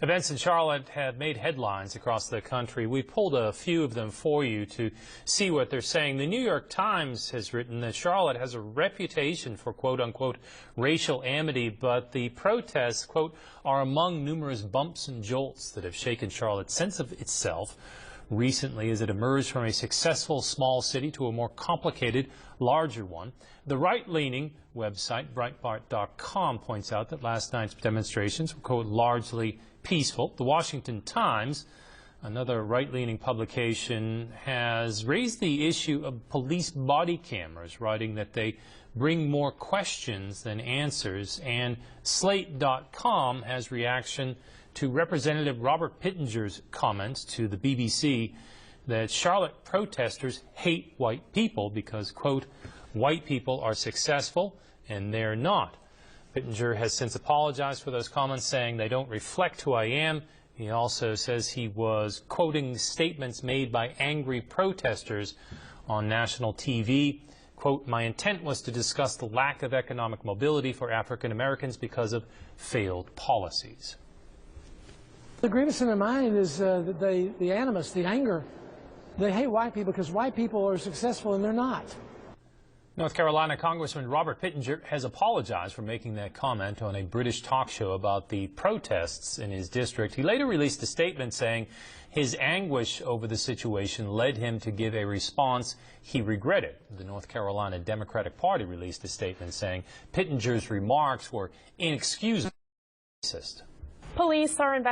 Events in Charlotte have made headlines across the country. We pulled a few of them for you to see what they're saying. The New York Times has written that Charlotte has a reputation for quote-unquote racial amity, but the protests, quote, are among numerous bumps and jolts that have shaken Charlotte's sense of itself recently as it emerged from a successful small city to a more complicated, larger one. The right-leaning website, Breitbart.com, points out that last night's demonstrations were, quote, largely peaceful. The Washington Times, another right-leaning publication, has raised the issue of police body cameras, writing that they bring more questions than answers. And Slate.com has reaction to Representative Robert Pittenger's comments to the BBC that Charlotte protesters hate white people because, quote, white people are successful and they're not. Pittenger has since apologized for those comments, saying they don't reflect who I am. He also says he was quoting statements made by angry protesters on national TV. Quote, my intent was to discuss the lack of economic mobility for African Americans because of failed policies. The grievance in their mind is the animus, the anger. They hate white people because white people are successful and they're not. North Carolina Congressman Robert Pittenger has apologized for making that comment on a British talk show about the protests in his district. He later released a statement saying his anguish over the situation led him to give a response he regretted. The North Carolina Democratic Party released a statement saying Pittenger's remarks were inexcusable. Police are investigating